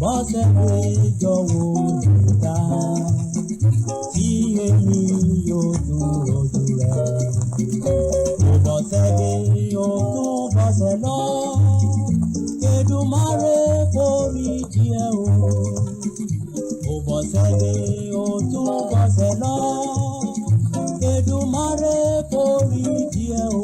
bọ́sẹ̀ pé jọ̀wọ́ dá tí èmi yóò tún rojú rẹ̀. Mo bọ́sẹ̀ dé o tún bọ́sẹ̀ lọ, Èdùmàrè forí jìẹ́ o. Mo bọ́sẹ̀ dé o tún bọ́sẹ̀ lọ, Èdùmàrè forí jìẹ́ o.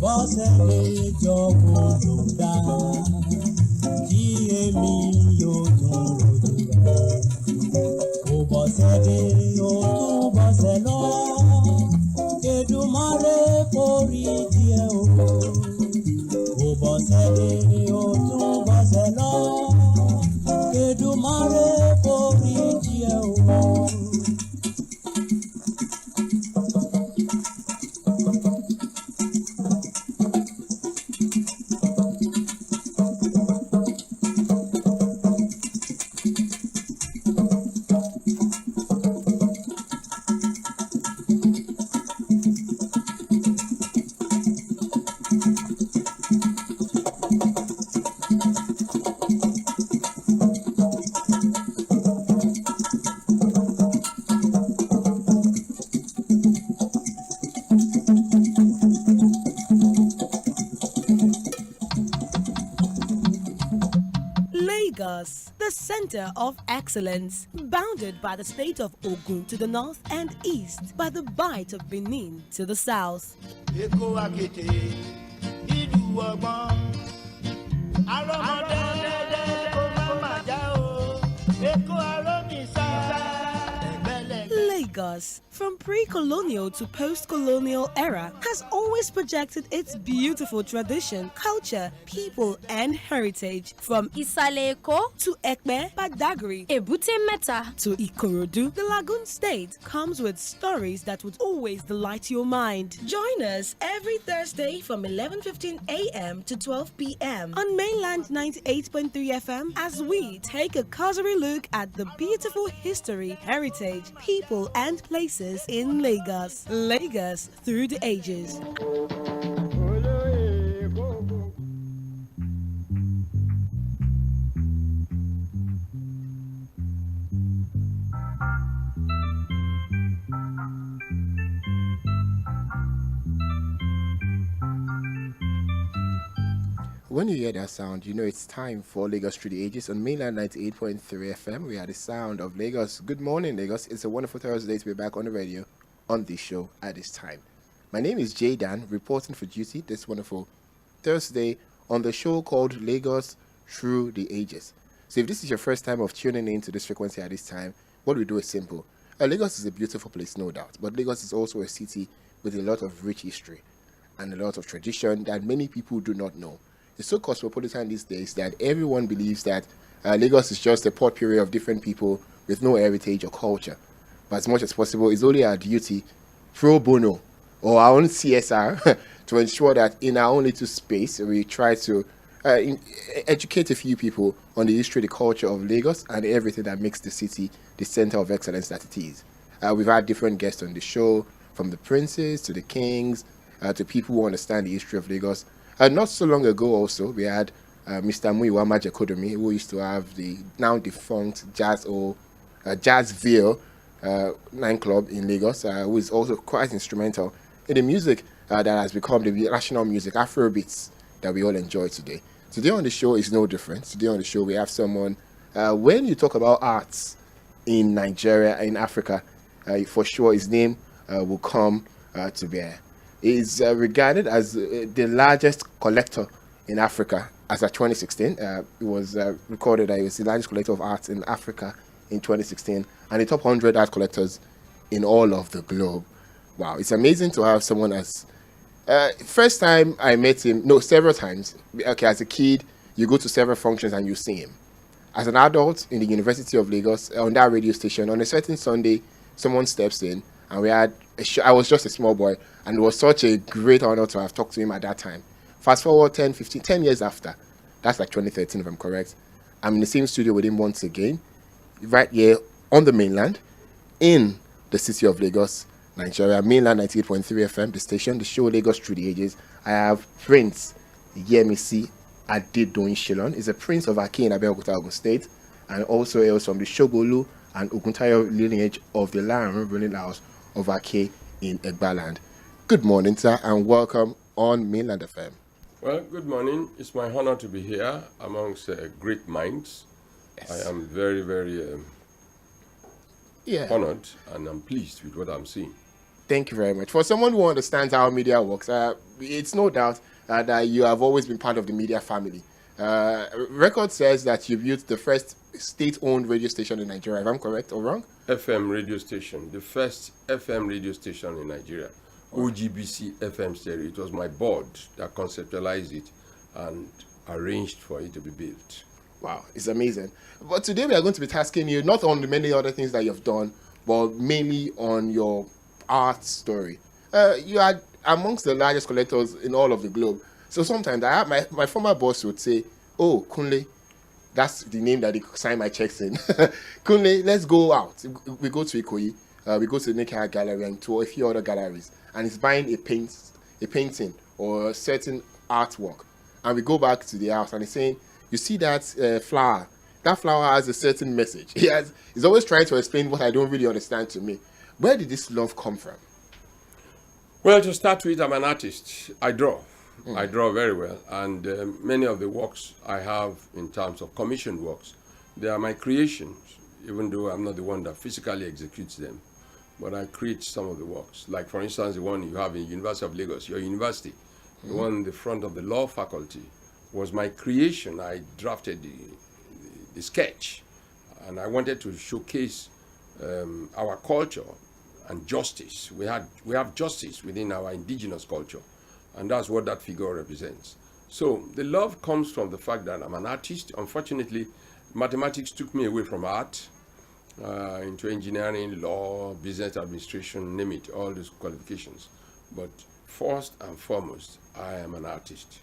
Bọ́sẹ̀ lè jọ̀wọ́ ló dá tí èmi yóò tún rojú rẹ̀. Mo bọ́sẹ̀ dé o tún bọ́sẹ̀ lọ, Èdùmàrè forí jìẹ́ o. Mo bọ́sẹ̀ dé o tún bọ́sẹ̀ lọ, Èdùmàrè forí jìẹ́ o. Lagos, the center of excellence, bounded by the state of Ogun to the north and east, by the Bight of Benin to the south. Lagos, from pre-colonial to post-colonial era, has always projected its beautiful tradition, culture, people, and heritage. From Ìsàlẹ̀ Èkó to Ekpe, Badagry, Èbúté Mẹ́ta to Ikorodu, the Lagoon State comes with stories that would always delight your mind. Join us every Thursday from 11:15 a.m. to 12 p.m. on Mainland 98.3 FM as we take a cursory look at the beautiful history, heritage, people, and places in Lagos. Lagos through the ages. When you hear that sound, you know it's time for Lagos Through the Ages on Mainland 98.3 FM. We are the sound of Lagos. Good morning, Lagos. It's a wonderful Thursday to be back on the radio on this show at this time. My name is JAYDAN, reporting for duty this wonderful Thursday on the show called Lagos Through the Ages. So if this is your first time of tuning in to this frequency at this time, what we do is simple. Lagos is a beautiful place, no doubt, but Lagos is also a city with a lot of rich history and a lot of tradition that many people do not know. It's so cosmopolitan these days that everyone believes that Lagos is just a potpourri of different people with no heritage or culture. But as much as possible, it's only our duty, pro bono, or our own CSR, to ensure that in our own little space, we try to educate a few people on the history, the culture of Lagos, and everything that makes the city the center of excellence that it is. We've had different guests on the show, from the princes to the kings, to people who understand the history of Lagos. Not so long ago also, we had Mr. Muyiwa Majekodomi, who used to have the now defunct Jazzville nightclub in Lagos, who is also quite instrumental in the music that has become the national music, Afrobeats, that we all enjoy today. Today on the show is no different. Today on the show we have someone, when you talk about arts in Nigeria, in Africa, for sure his name will come to bear. He is regarded as the largest collector in Africa as of 2016. It was recorded that he was the largest collector of art in Africa in 2016 and the top 100 art collectors in all of the globe. Wow, it's amazing to have someone as... first time I met him, no, several times. Okay, as a kid, you go to several functions and you see him. As an adult in the University of Lagos, on that radio station, on a certain Sunday, someone steps in, and we had I was just a small boy, and it was such a great honor to have talked to him at that time. Fast forward 10, 15, 10 years after, that's like 2013 if I'm correct, I'm in the same studio with him once again, right here on the mainland, in the city of Lagos, Nigeria, mainland 98.3 FM, the station, the show Lagos Through the Ages. I have Prince Yemisi Adedoyin Shilon. He's a prince of Ake in Abeokuta, Ogun State, and also hails from the Shogolu and Oguntayo lineage of the Lion ruling house of Ake in Egbaland. Good morning, sir, and welcome on Mainland FM. Well, good morning. It's my honor to be here amongst great minds. Yes. I am very, very honored, and I'm pleased with what I'm seeing. Thank you very much. For someone who understands how media works, it's no doubt that you have always been part of the media family. Record says that you built the first state-owned radio station in Nigeria, if I'm correct or wrong? FM radio station, the first FM radio station in Nigeria. OGBC FM stereo. It was my board that conceptualized it and arranged for it to be built. Wow, it's amazing. But today we are going to be tasking you not on the many other things that you've done, but mainly on your art story. You are amongst the largest collectors in all of the globe. So sometimes my former boss would say, "Oh, Kunle, that's the name that they sign my checks in. Kunle, let's go out." We go to Ikoyi, we go to the Nikkei Gallery and to a few other galleries, and he's buying a painting or a certain artwork. And we go back to the house and he's saying, "You see that flower? That flower has a certain message." He's always trying to explain what I don't really understand to me. Where did this love come from? Well, to start with, I'm an artist. I draw. I draw very well. And many of the works I have in terms of commissioned works, they are my creations, even though I'm not the one that physically executes them. But I create some of the works. Like, for instance, the one you have in University of Lagos, your university, the one in the front of the law faculty, was my creation. I drafted the sketch, and I wanted to showcase our culture and justice. We have justice within our indigenous culture, and that's what that figure represents. So the love comes from the fact that I'm an artist. Unfortunately, mathematics took me away from art into engineering, law, business administration, name it, all these qualifications. But first and foremost, I am an artist.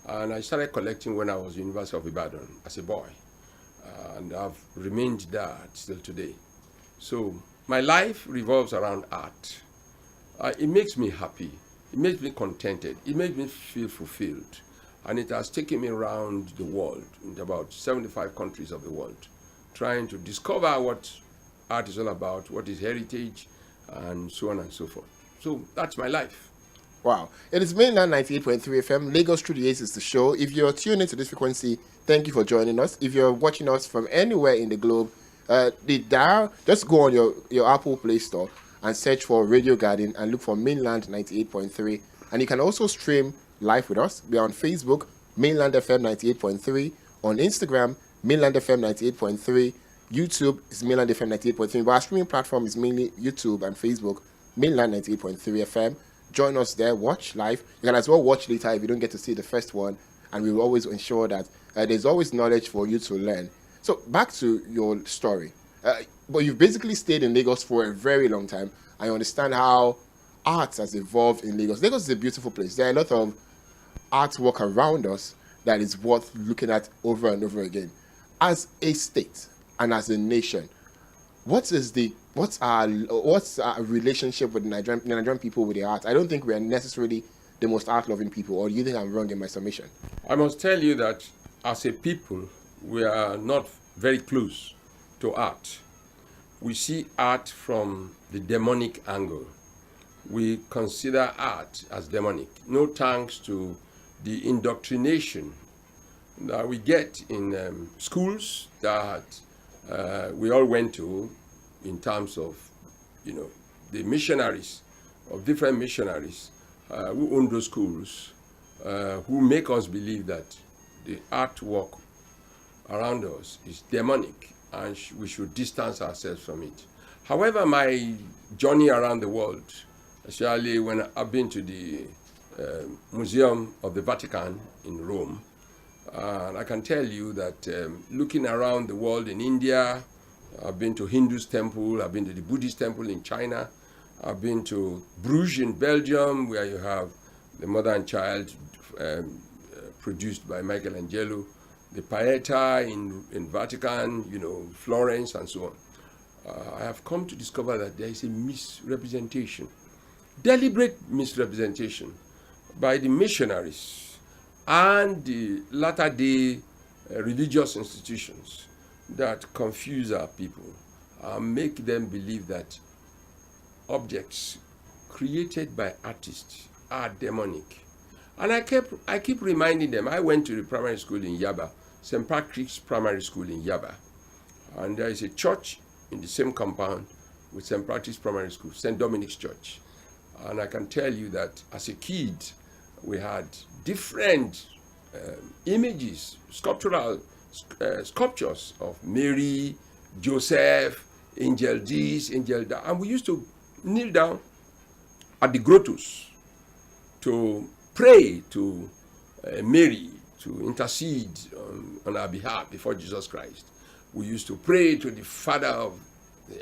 And I started collecting when I was at the University of Ibadan as a boy. And I've remained that still today. So my life revolves around art. It makes me happy. It makes me contented. It makes me feel fulfilled. And it has taken me around the world, in about 75 countries of the world, trying to discover what art is all about, what is heritage, and so on and so forth. So that's my life. Wow. It is Mainland 98.3 FM. Lagos Through the Ages is the show. If you're tuned into this frequency, thank you for joining us. If you're watching us from anywhere in the globe, just go on your Apple Play Store and search for Radio Garden and look for Mainland 98.3. And you can also stream live with us. We are on Facebook, Mainland FM 98.3. On Instagram, Mainland FM 98.3. YouTube is Mainland FM 98.3. But our streaming platform is mainly YouTube and Facebook, Mainland 98.3 FM. Join us there, watch live. You can as well watch later if you don't get to see the first one. And we will always ensure that there's always knowledge for you to learn. So back to your story. But you've basically stayed in Lagos for a very long time. I understand how art has evolved in Lagos. Lagos is a beautiful place. There are a lot of artwork around us that is worth looking at over and over again. As a state and as a nation, what's our relationship with the Nigerian people with the art? I don't think we are necessarily the most art-loving people, or do you think I'm wrong in my summation? I must tell you that as a people, we are not very close to art. We see art from the demonic angle. We consider art as demonic. No thanks to the indoctrination that we get in schools that we all went to, in terms of, the missionaries, of different missionaries who own those schools, who make us believe that the artwork around us is demonic and we should distance ourselves from it. However, my journey around the world, especially when I've been to the Museum of the Vatican in Rome, And I can tell you that looking around the world in India, I've been to Hindu's temple, I've been to the Buddhist temple in China, I've been to Bruges in Belgium, where you have the Mother and Child produced by Michelangelo, the Pieta in Vatican, Florence, and so on. I have come to discover that there is a misrepresentation, deliberate misrepresentation by the missionaries and the latter-day religious institutions that confuse our people and make them believe that objects created by artists are demonic. And I keep reminding them. I went to the primary school in Yaba, St. Patrick's Primary School in Yaba, and there is a church in the same compound with St. Patrick's Primary School, St. Dominic's Church. And I can tell you that as a kid, we had different images, sculptures of Mary, Joseph, angel this, angel that. And we used to kneel down at the grottos to pray to Mary to intercede on our behalf before Jesus Christ. We used to pray to the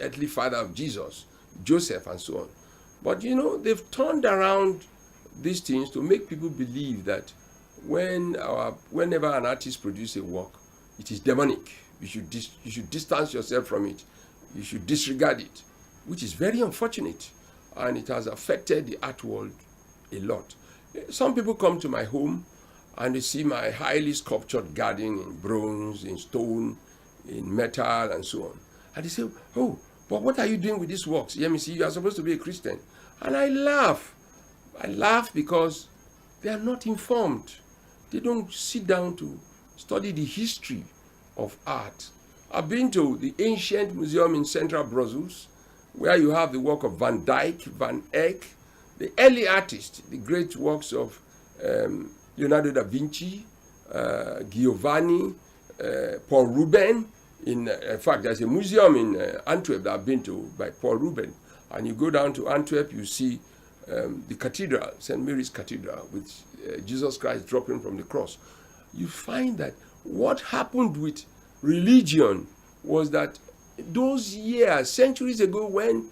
earthly father of Jesus, Joseph, and so on. But they've turned around these things to make people believe that whenever an artist produces a work, it is demonic. You should distance yourself from it. You should disregard it, which is very unfortunate, and it has affected the art world a lot. Some people come to my home and they see my highly sculptured garden in bronze, in stone, in metal, and so on. And they say, "Oh, but what are you doing with these works? Let me see, you are supposed to be a Christian." And I laugh. I laugh because they are not informed. They don't sit down to study the history of art. I've been to the ancient museum in central Brussels, where you have the work of Van Dyck, Van Eyck, the early artists, the great works of Leonardo da Vinci, Giovanni, Paul Rubens. In fact, there's a museum in Antwerp that I've been to by Paul Rubens. And you go down to Antwerp, you see the cathedral, St. Mary's Cathedral, with Jesus Christ dropping from the cross. You find that what happened with religion was that those years, centuries ago, when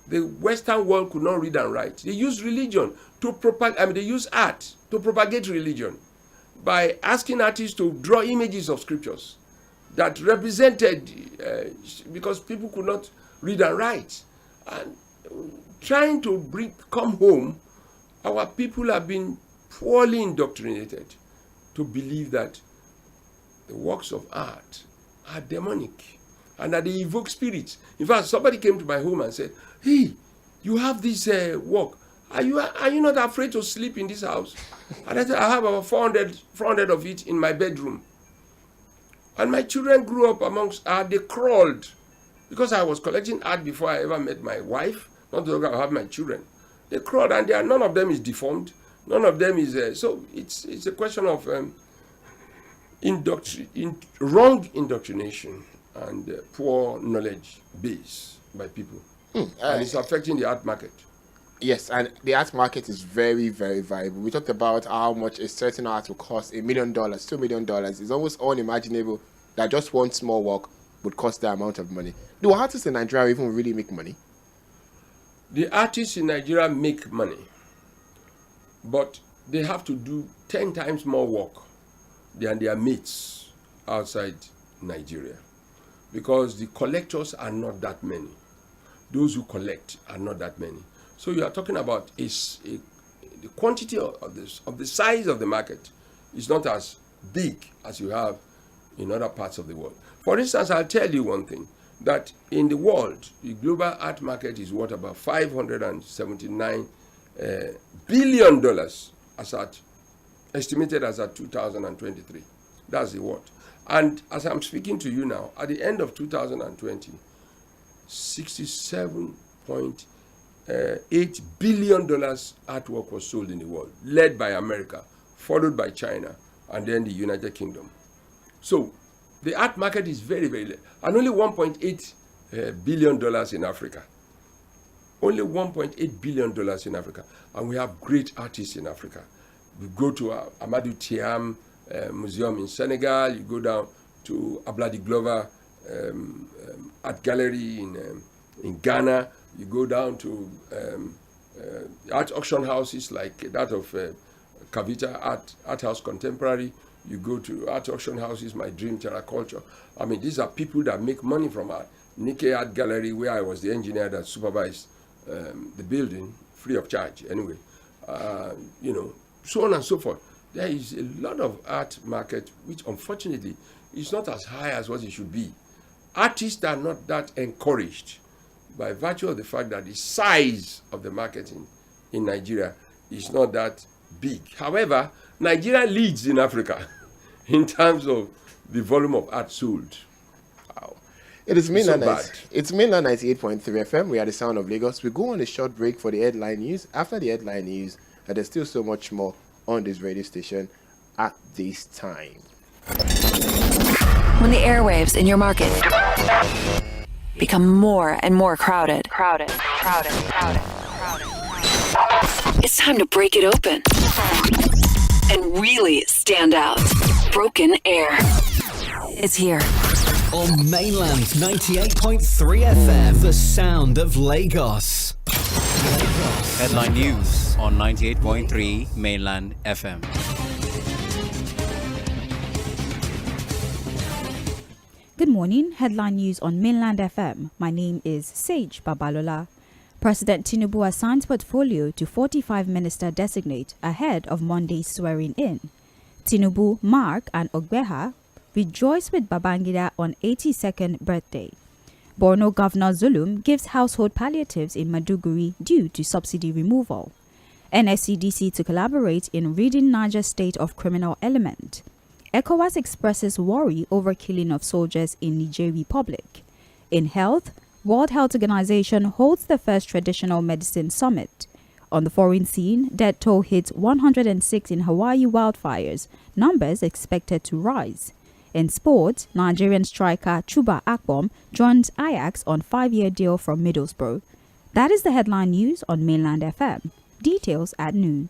the Western world could not read and write, they used religion to propagate. They used art to propagate religion by asking artists to draw images of scriptures that represented, because people could not read and write, and trying to come home. Our people have been poorly indoctrinated to believe that the works of art are demonic and that they evoke spirits. In fact, somebody came to my home and said, "Hey, you have this work. Are you not afraid to sleep in this house?" And I said, "I have about 400 of it in my bedroom." And my children grew up amongst art. They crawled, because I was collecting art before I ever met my wife, not to have my children. They crawled, and none of them is deformed. None of them is... so it's a question of wrong indoctrination and poor knowledge base by people. And it's affecting the art market. Yes, and the art market is very, very viable. We talked about how much a certain art will cost, $1 million, $2 million. It's almost unimaginable that just one small work would cost that amount of money. Do artists in Nigeria even really make money? The artists in Nigeria make money, but they have to do 10 times more work than their mates outside Nigeria, because the collectors are not that many. Those who collect are not that many. So you are talking about the quantity of the size of the market is not as big as you have in other parts of the world. For instance, I'll tell you one thing, that in the world, the global art market is worth about $579 billion, estimated as at 2023. That's the world. And as I'm speaking to you now, at the end of 2020, $67.8 billion artwork was sold in the world, led by America, followed by China, and then the United Kingdom. So the art market is very, very low. And only $1.8 billion in Africa. Only $1.8 billion in Africa. And we have great artists in Africa. We go to Amadou Thiam, Museum in Senegal. You go down to Abladi Glover Art Gallery in Ghana. You go down to art auction houses like that of Kavita Art House Contemporary. You go to art auction houses, My Dream Terraculture. I mean, these are people that make money from art. Nikkei Art Gallery, where I was the engineer that supervised the building, free of charge anyway. So on and so forth. There is a lot of art market which unfortunately is not as high as what it should be. Artists are not that encouraged by virtue of the fact that the size of the market in Nigeria is not that big. However, Nigeria leads in Africa in terms of the volume of art sold. Wow. It is mainland. So It's mainland 98.3 FM. We are the sound of Lagos. We go on a short break for the headline news. After the headline news, there's still so much more on this radio station at this time. When the airwaves in your market become more and more crowded, it's time to break it open and really stand out. Broken Air is here. On Mainland 98.3 FM, the sound of Lagos. Headline news on 98.3 Mainland FM. Good morning. Headline news on Mainland FM. My name is Sage Babalola. President Tinubu assigns portfolio to 45 minister designate ahead of Monday's swearing in. Tinubu, Mark and Ogbeha rejoice with Babangida on 82nd birthday. Borno Governor Zulum gives household palliatives in Maduguri due to subsidy removal. NSCDC to collaborate in ridding Niger state of criminal element. ECOWAS expresses worry over killing of soldiers in Niger Republic. In health, World Health Organization holds the first traditional medicine summit. On the foreign scene, death toll hits 106 in Hawaii wildfires, numbers expected to rise. In sports, Nigerian striker Chuba Akpom joins Ajax on 5-year deal from Middlesbrough. That is the headline news on Mainland FM. Details at noon.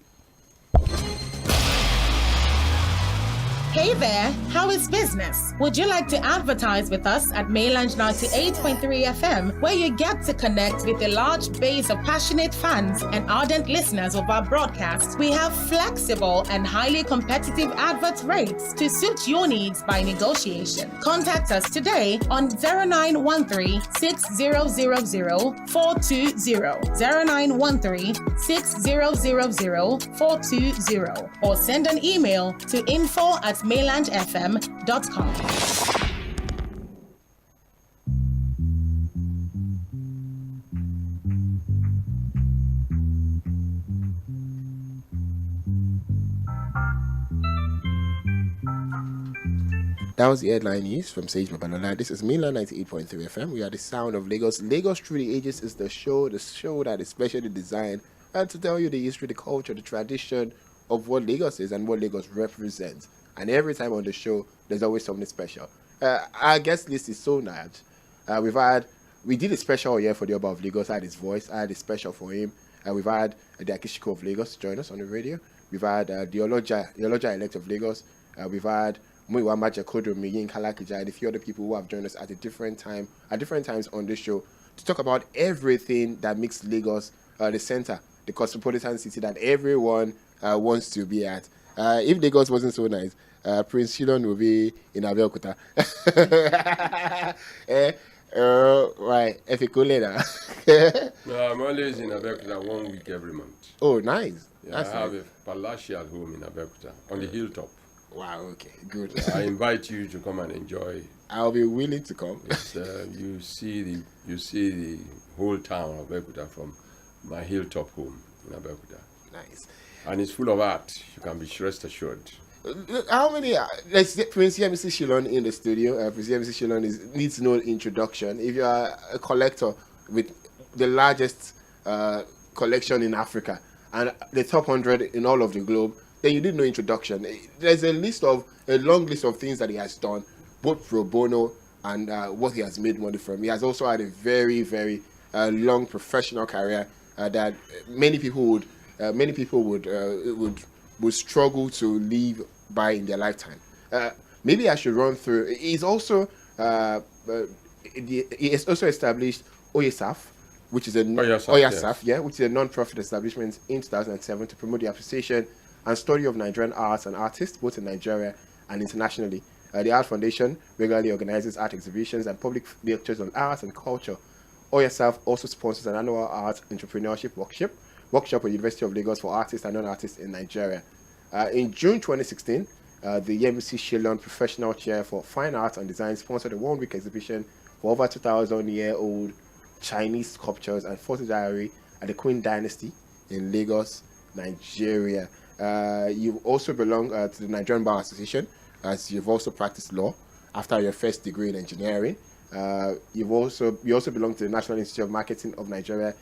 Hey there, how is business? Would you like to advertise with us at Mainland 98.3 FM, where you get to connect with a large base of passionate fans and ardent listeners of our broadcast? We have flexible and highly competitive advert rates to suit your needs by negotiation. Contact us today on 0913 6000 420, 0913 6000 420, or send an email to info@mainlandfm.com. That was the headline news from Sage Babalola. This is Mainland 98.3 FM. We are the sound of Lagos. Lagos Through the Ages is the show that is specially designed to tell you the history, the culture, the tradition of what Lagos is and what Lagos represents. And every time on the show, there's always something special. Our guest list is so large. We did a special here for the Oba of Lagos. I had his voice. I had a special for him. We've had the Akishiko of Lagos join us on the radio. We've had the Oloja elect of Lagos. We've had Muiwa Majakodo, Miyin Kalakija, and a few other people who have joined us at different times on this show to talk about everything that makes Lagos the center, the cosmopolitan city that everyone wants to be at. If Lagos wasn't so nice, Prince Shilon will be in Abeokuta. Right, if you could later. No, I'm always in Abeokuta 1 week every month. Oh, nice. Yeah, I have a palatial home in Abeokuta on the hilltop. Wow, okay, good. I invite you to come and enjoy. I'll be willing to come. You see the whole town of Abeokuta from my hilltop home in Abeokuta. Nice. And it's full of art. You can be rest assured. How many? Let's get Prince MC Shilon in the studio. Prince MC Shilon needs no introduction. If you are a collector with the largest collection in Africa and the top 100 in all of the globe, then you need no introduction. There's a long list of things that he has done, both pro bono and what he has made money from. He has also had a very, very long professional career that many people would struggle to leave by in their lifetime. Maybe I should run through. He's also he has also established OYSAF, which is which is a non-profit establishment in 2007 to promote the appreciation and study of Nigerian arts and artists, both in Nigeria and internationally. The Art Foundation regularly organizes art exhibitions and public lectures on arts and culture. OYSAF also sponsors an annual art entrepreneurship workshop at University of Lagos for artists and non-artists in Nigeria. In June 2016, the Yemisi Shillon Professional Chair for Fine Arts and Design sponsored a one-week exhibition for over 2,000-year-old Chinese sculptures and photo diary at the Queen Dynasty in Lagos, Nigeria. You also belong to the Nigerian Bar Association, as you've also practiced law after your first degree in engineering. You also belong to the National Institute of Marketing of Nigeria,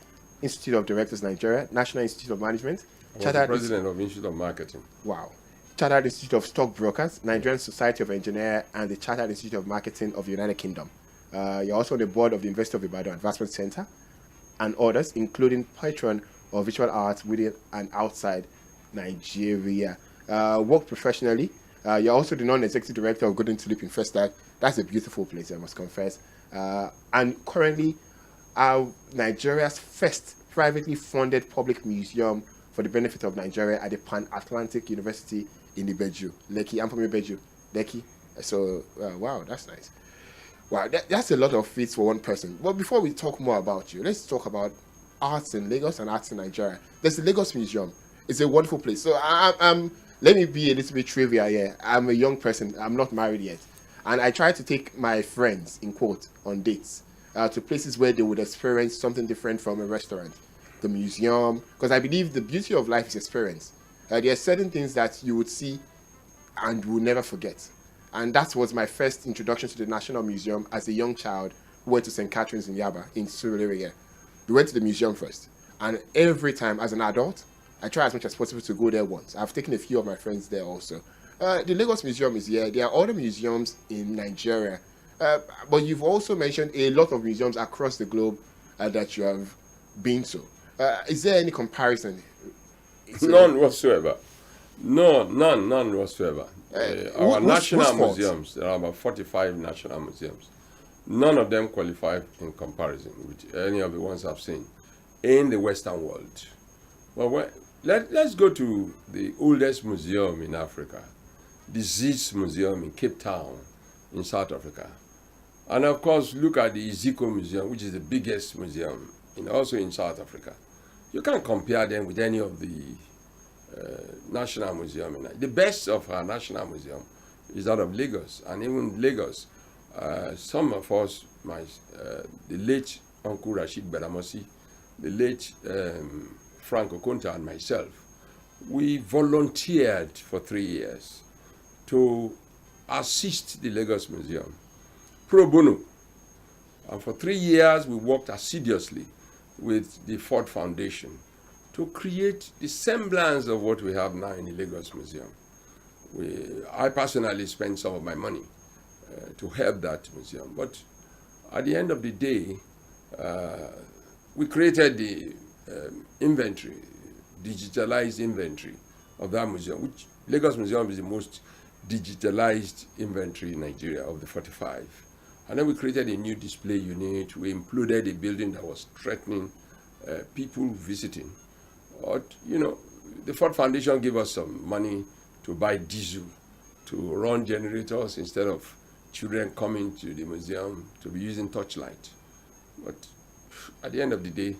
Institute of Directors Nigeria, National Institute of Management. I was the president of Institute of Marketing. Wow. Chartered Institute of Stockbrokers, Nigerian Society of Engineers, and the Chartered Institute of Marketing of the United Kingdom. You're also on the board of the University of Ibadan Advancement Center and others, including patron of visual arts within and outside Nigeria. Work professionally. You're also the non-executive director of Golden Tulip in Festac. That's a beautiful place, I must confess. And currently, Nigeria's first privately funded public museum for the benefit of Nigeria at the Pan-Atlantic University in Ibeju, Lekki. I'm from Ibeju, Lekki. So, wow, that's nice. Wow, that's a lot of feats for one person. But before we talk more about you, let's talk about arts in Lagos and arts in Nigeria. There's the Lagos Museum. It's a wonderful place. So, let me be a little bit trivia here. I'm a young person. I'm not married yet. And I try to take my friends, in quote, on dates to places where they would experience something different from a restaurant, the museum, because I believe the beauty of life is experience. There are certain things that you would see and will never forget. And that was my first introduction to the National Museum as a young child who went to St. Catherine's in Yaba, in Surulere. We went to the museum first. And every time as an adult, I try as much as possible to go there once. I've taken a few of my friends there also. The Lagos Museum is here. There are other museums in Nigeria. But you've also mentioned a lot of museums across the globe that you have been to. Is there any comparison? None whatsoever. None whatsoever. Our national museums, there are about 45 national museums. None of them qualify in comparison with any of the ones I've seen in the Western world. Well, let's go to the oldest museum in Africa, the Zeus Museum in Cape Town in South Africa. And of course, look at the Iziko Museum, which is the biggest museum also in South Africa. You can't compare them with any of the national museum. The best of our national museum is that of Lagos. And even Lagos, some of us, the late Uncle Rashid Badamosi, the late Frank Okonta and myself, we volunteered for 3 years to assist the Lagos Museum, pro bono. And for 3 years, we worked assiduously with the Ford Foundation to create the semblance of what we have now in the Lagos Museum. I personally spent some of my money to help that museum. But at the end of the day, we created the inventory, digitalized inventory of that museum, which Lagos Museum is the most digitalized inventory in Nigeria of the 45. And then we created a new display unit. We included a building that was threatening people visiting. But, the Ford Foundation gave us some money to buy diesel, to run generators instead of children coming to the museum to be using torchlight. But at the end of the day,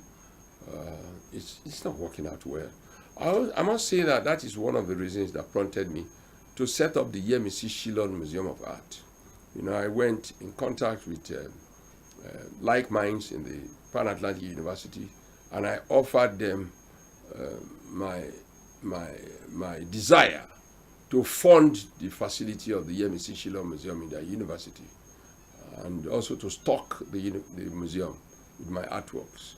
it's not working out well. I must say that is one of the reasons that prompted me to set up the Yemisi Shillon Museum of Art. I went in contact with like minds in the Pan-Atlantic University, and I offered them my desire to fund the facility of the Yemisi Shillon Museum in their university, and also to stock the museum with my artworks.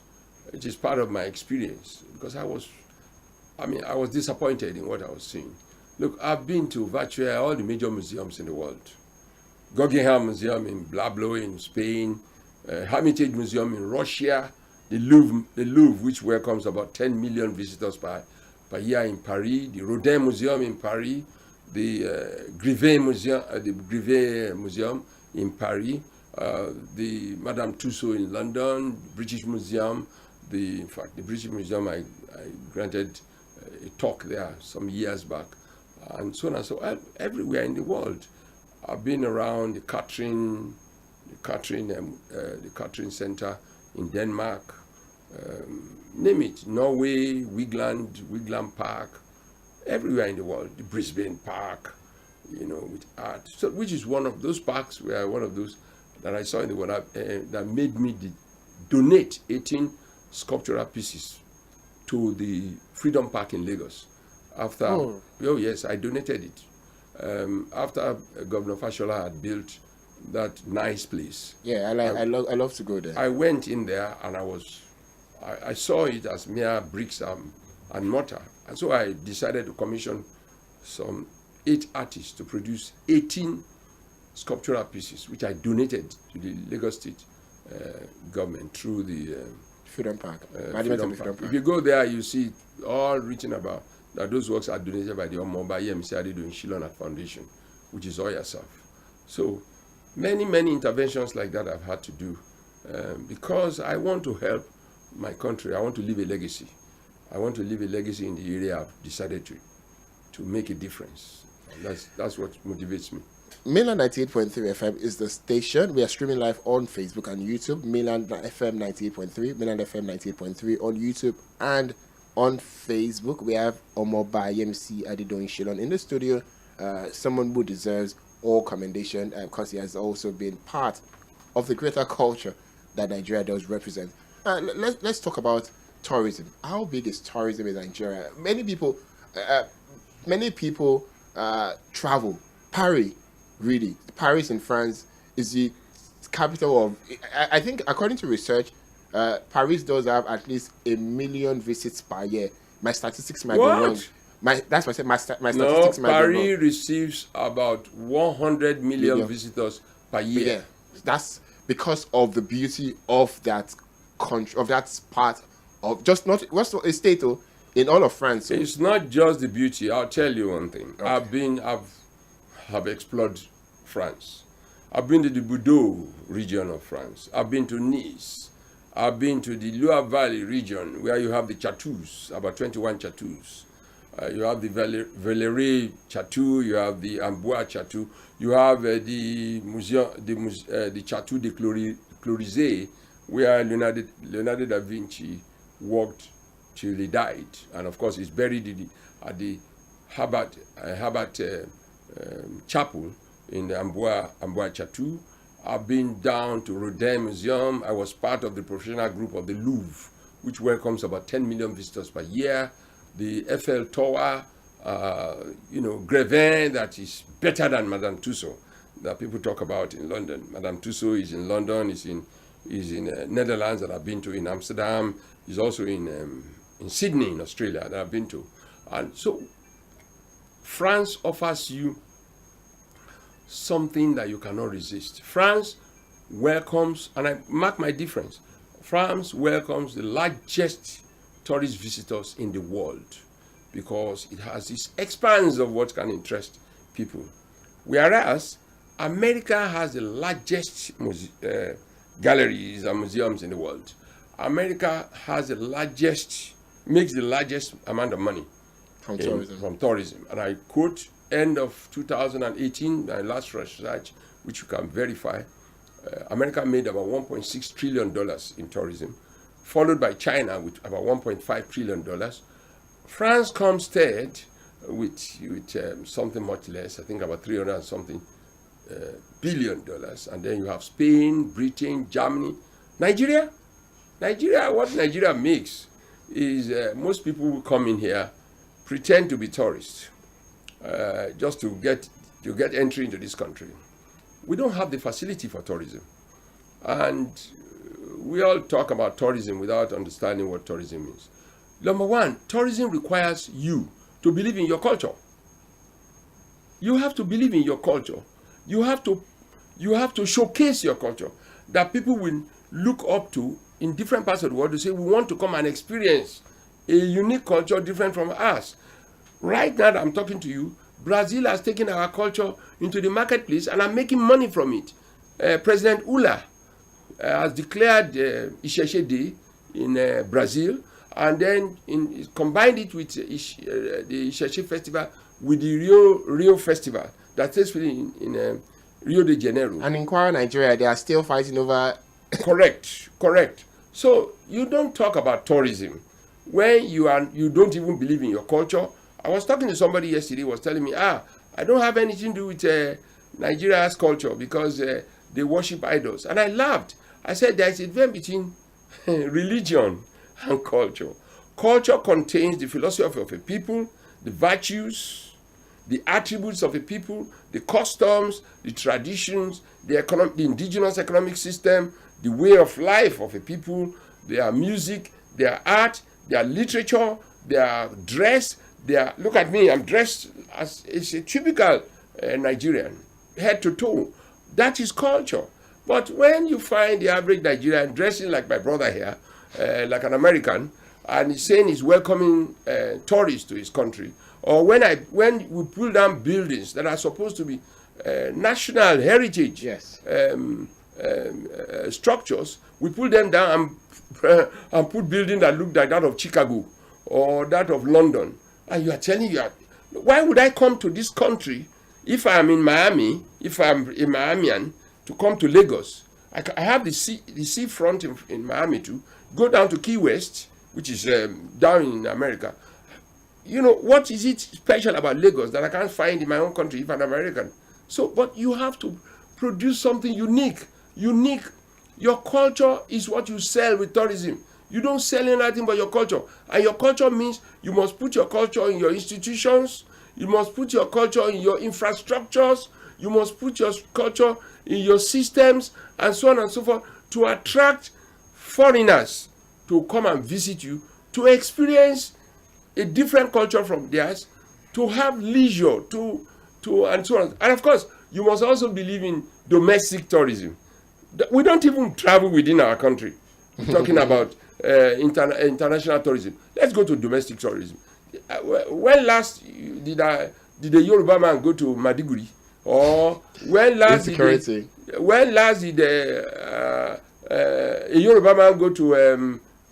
It is part of my experience, because I was disappointed in what I was seeing. Look, I've been to virtually all the major museums in the world. Guggenheim Museum in Blablo in Spain, Hermitage Museum in Russia, the Louvre, which welcomes about 10 million visitors per year in Paris, the Rodin Museum in Paris, the Grivet Museum in Paris, the Madame Tussauds in London, British Museum. In fact, the British Museum, I granted a talk there some years back, and so on and so on. Everywhere in the world. I've been around the Katrin Center in Denmark, name it, Norway, Wigland Park, everywhere in the world, the Brisbane Park, with art. So, which is one of those parks where one of those that I saw in the world that made me donate 18 sculptural pieces to the Freedom Park in Lagos. After, yes, I donated it. After Governor Fashola had built that nice place. Yeah, I love to go there. I went in there and I saw it as mere bricks and mortar. And so I decided to commission some 8 artists to produce 18 sculptural pieces, which I donated to the Lagos State government through the Freedom Park. Freedom Park. If you go there, you see all written about that those works are donated by the Omoba Yemisi Adedoyin Shilona Foundation, which is all yourself. So many interventions like that I've had to do because I want to help my country. I want to leave a legacy. I want to leave a legacy in the area I've decided to make a difference. And that's what motivates me. Mainland 98.3 FM is the station. We are streaming live on Facebook and YouTube. Mainland FM 98.3, Mainland FM 98.3 on YouTube and on Facebook. We have Omoba Yemisi Adedoyin Shilon in the studio. Someone who deserves all commendation because he has also been part of the greater culture that Nigeria does represent. Let's talk about tourism. How big is tourism in Nigeria? Many people travel. Paris in France is the capital of. I think, according to research, Paris does have at least 1 million visits per year. My statistics might be wrong. That's what I said. My statistics might be wrong. Paris receives about 100 million visitors per year. Yeah, that's because of the beauty of that country, of that part of just not what's a state in all of France. So. It's not just the beauty. I'll tell you one thing. Okay. I've explored France. I've been to the Bordeaux region of France. I've been to Nice. I've been to the Loire Valley region where you have the chateaus, about 21 chateaus. You have the Valerie Chateau, you have the Amboise Chateau, you have the Chateau de Clorizé, where Leonardo da Vinci walked till he died. And of course, he's buried at the Herbert Chapel in the Amboise Chateau. I've been down to Rodin Museum. I was part of the professional group of the Louvre, which welcomes about 10 million visitors per year. The Eiffel Tower, Grevin, that is better than Madame Tussauds, that people talk about in London. Madame Tussauds is in London, is in Netherlands that I've been to, in Amsterdam, is also in Sydney in Australia that I've been to. And so France offers you something that you cannot resist. France welcomes, and I mark my difference, France welcomes the largest tourist visitors in the world because it has this expanse of what can interest people. Whereas America has the largest galleries and museums in the world. America has makes the largest amount of money from tourism. And I quote end of 2018, my last research, which you can verify, America made about $1.6 trillion in tourism, followed by China with about $1.5 trillion. France comes third with something much less, I think about 300 and something billion dollars. And then you have Spain, Britain, Germany, Nigeria. What Nigeria makes is most people who come in here pretend to be tourists just to get entry into this country. We don't have the facility for tourism. And we all talk about tourism without understanding what tourism is. Number one, tourism requires you to believe in your culture. You have to believe in your culture. You have to showcase your culture that people will look up to in different parts of the world to say, we want to come and experience a unique culture different from us. Right now that I'm talking to you, Brazil has taken our culture into the marketplace and are making money from it. President Lula has declared Isheshe Day in Brazil, and then combined it with the Isheshe Festival with the Rio Festival that takes place in Rio de Janeiro. And in Kwara, Nigeria, they are still fighting over... Correct. So you don't talk about tourism when you don't even believe in your culture. I was talking to somebody yesterday who was telling me, I don't have anything to do with Nigeria's culture because they worship idols. And I laughed. I said there is a difference between religion and culture. Culture contains the philosophy of a people, the virtues, the attributes of a people, the customs, the traditions, the indigenous economic system, the way of life of a people, their music, their art, their literature, their dress. Look at me, I'm dressed as a typical Nigerian, head to toe. That is culture. But when you find the average Nigerian dressing like my brother here, like an American, and he's saying he's welcoming tourists to his country, or when we pull down buildings that are supposed to be national heritage structures, we pull them down and put buildings that look like that of Chicago or that of London. And you are telling why would I come to this country if I'm in Miami, if I'm a Miamian, to come to Lagos? I have the seafront in Miami too. Go down to Key West, which is down in America. You know, what is it special about Lagos that I can't find in my own country if I'm American? So, but you have to produce something unique. Your culture is what you sell with tourism. You don't sell anything but your culture. And your culture means you must put your culture in your institutions. You must put your culture in your infrastructures. You must put your culture in your systems and so on and so forth to attract foreigners to come and visit you, to experience a different culture from theirs, to have leisure, to and so on. And of course, you must also believe in domestic tourism. We don't even travel within our country. We're talking about international tourism. Let's go to domestic tourism. When last did a Yoruba man go to Maiduguri? Or when last did a Yoruba man go to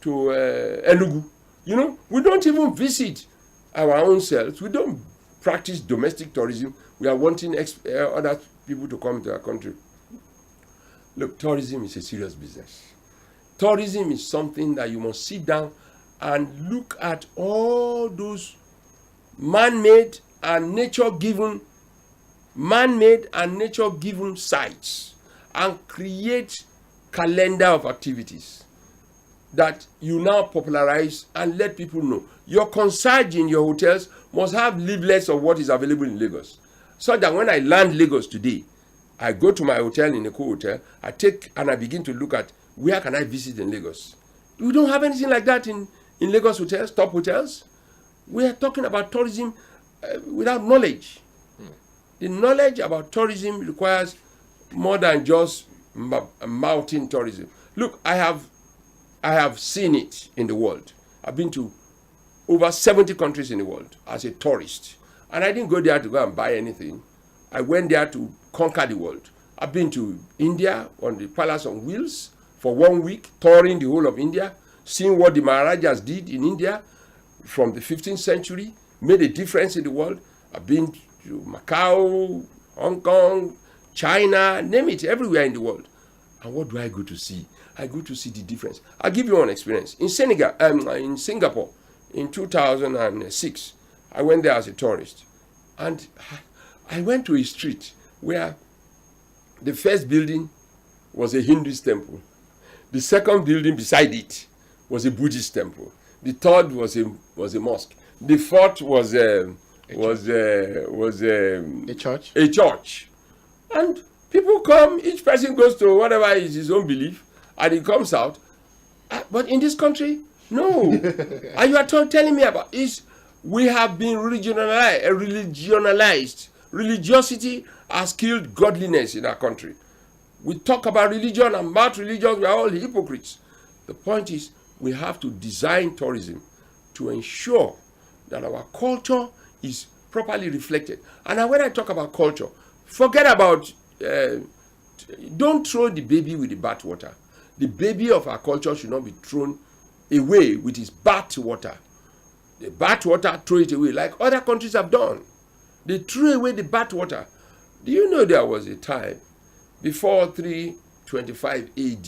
Enugu? You know, we don't even visit our own selves. We don't practice domestic tourism. We are wanting other people to come to our country. Look, tourism is a serious business. Tourism is something that you must sit down and look at all those man-made and nature-given sites and create calendar of activities that you now popularize and let people know. Your concierge in your hotels must have leaflets of what is available in Lagos, so that when I land Lagos today, I go to my hotel in a co-hotel, I begin to look at where can I visit in Lagos. We don't have anything like that in Lagos hotels, top hotels. We are talking about tourism without knowledge. The knowledge about tourism requires more than just mountain tourism. Look, I have seen it in the world. I've been to over 70 countries in the world as a tourist. And I didn't go there to go and buy anything. I went there to conquer the world. I've been to India on the Palace on Wheels for 1 week, touring the whole of India, seeing what the Maharajas did in India from the 15th century, made a difference in the world. I've been to Macau, Hong Kong, China, name it, everywhere in the world. And what do I go to see? I go to see the difference. I'll give you one experience. In Singapore, in 2006, I went there as a tourist. And I went to a street where the first building was a Hinduist temple. The second building beside it was a Buddhist temple. The third was a mosque. The fourth was a church. A church. And people come, each person goes to whatever is his own belief, and he comes out. But in this country, no. And you are telling me about this. We have been religionalized. Religiosity has killed godliness in our country. We talk about religion and about religion, we are all hypocrites. The point is, we have to design tourism to ensure that our culture is properly reflected. And when I talk about culture, forget about, don't throw the baby with the bathwater. The baby of our culture should not be thrown away with its bathwater. The bathwater, throw it away like other countries have done. They threw away the bathwater. Do you know there was a time before 325 AD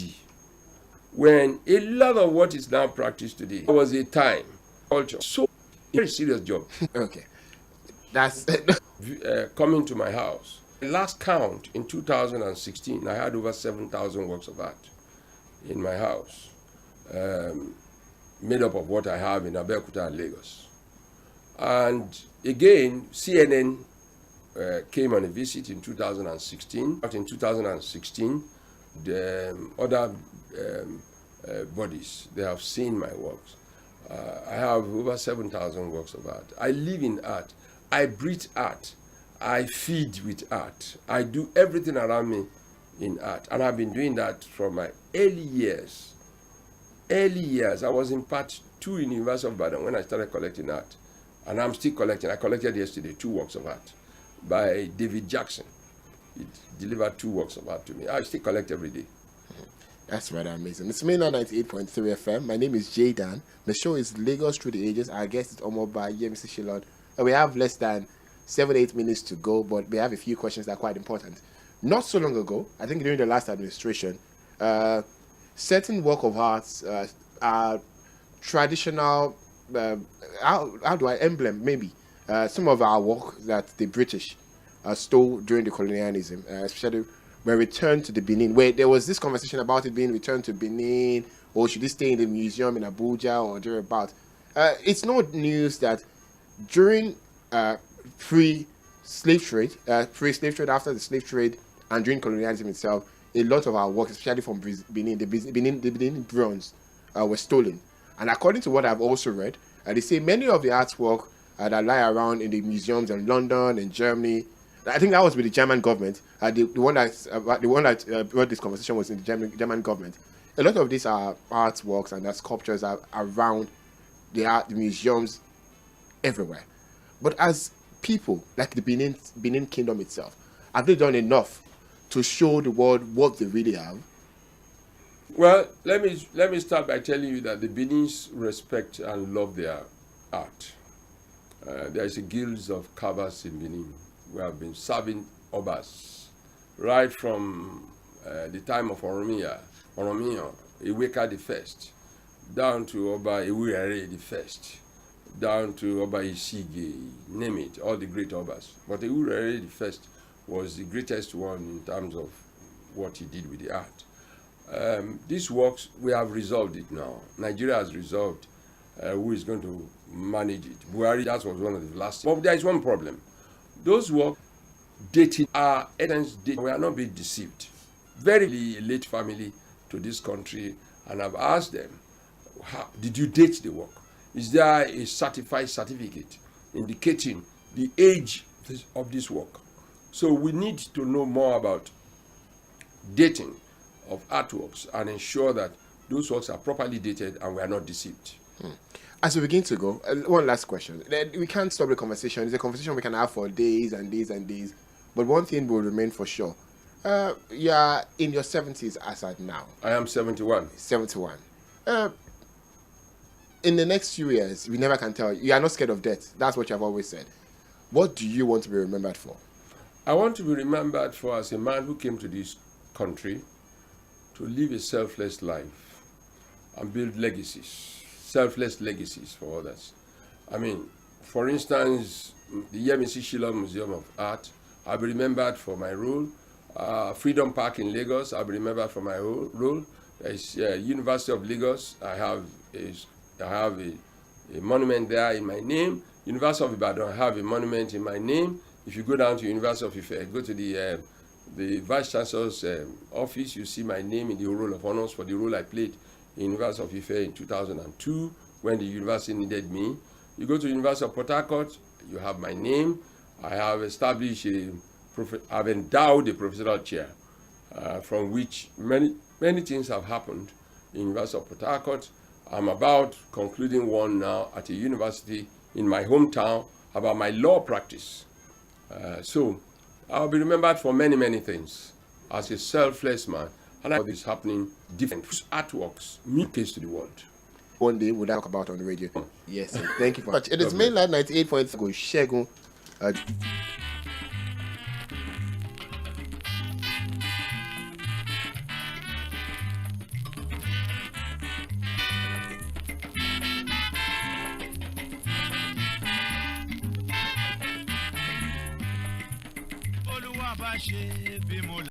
when a lot of what is now practiced today, there was a time, culture, so very serious job. Okay. That's Coming to my house. The last count in 2016, I had over 7,000 works of art in my house, made up of what I have in Abeokuta and Lagos. And again, CNN came on a visit in 2016. In 2016, the other bodies, they have seen my works. I have over 7,000 works of art. I live in art. I breathe art. I feed with art. I do everything around me in art. And I've been doing that from my early years. Early years. I was in part 2 in University of Ibadan when I started collecting art. And I'm still collecting. I collected yesterday 2 works of art by David Jackson. He delivered 2 works of art to me. I still collect every day. That's rather amazing. It's Mainland 98.3 FM. My name is JAYDAN. The show is Lagos Through the Ages. Our guest is Omoba Yemisi Shilon. We have less than 7-8 minutes to go, but we have a few questions that are quite important. Not so long ago, I think during the last administration, certain work of arts are traditional, how do I emblem, maybe. Some of our work that the British stole during the colonialism, especially when returned to the Benin, where there was this conversation about it being returned to Benin, or should it stay in the museum in Abuja or thereabout. It's no news that during pre-slave trade, after the slave trade, and during colonialism itself, a lot of our work, especially from Benin, the Benin bronze, were stolen. And according to what I've also read, they say many of the artwork that lie around in the museums in London and Germany, I think that was with the German government. The one that brought this conversation was in the German government. A lot of these are artworks and sculptures are around the museums everywhere. But as people, like the Benin Kingdom itself, have they done enough to show the world what they really have? Well, let me start by telling you that the Benin's respect and love their art. There is a guild of carvers in Benin. We have been serving Obas right from the time of Oromiyan, Iweka the First, down to Oba Ewurare the First, down to Oba Isige, name it, all the great Obas. But Ewurare the First was the greatest one in terms of what he did with the art. These works, we have resolved it now. Nigeria has resolved who is going to manage it. Buhari, that was one of the last. But there is one problem. Those works dated our essence date. We are not being deceived. Very late family to this country, and I've asked them, how did you date the work? Is there a certified certificate indicating the age of this work? So we need to know more about dating of artworks and ensure that those works are properly dated and we are not deceived. As we begin to go, one last question. We can't stop the conversation. It's a conversation we can have for days and days and days. But one thing will remain for sure. You are in your 70s as at now. I am 71. 71. In the next few years, we never can tell. You are not scared of death. That's what you have always said. What do you want to be remembered for? I want to be remembered for as a man who came to this country to live a selfless life and build legacies, selfless legacies for others. I mean, for instance, the Yemisi Shilon Museum of Art, I'll be remembered for my role. Freedom Park in Lagos, I'll be remembered for my role. There's University of Lagos, I have a monument there in my name. University of Ibadan, I have a monument in my name. If you go down to University of Ife, go to the Vice Chancellor's office, you see my name in the Roll of Honors for the role I played in University of Ife in 2002 when the university needed me. You go to University of Port Harcourt, you have my name. I have established I've endowed a professional chair from which many things have happened in University of Port Harcourt. I'm about concluding one now at a university in my hometown, about my law practice. So I'll be remembered for many, many things as a selfless man. And I know this happening different artworks, mean case to the world. One day we'll talk about on the radio. Yes, sir. Thank you very much. It is Mainland 98.3. Go Shegun.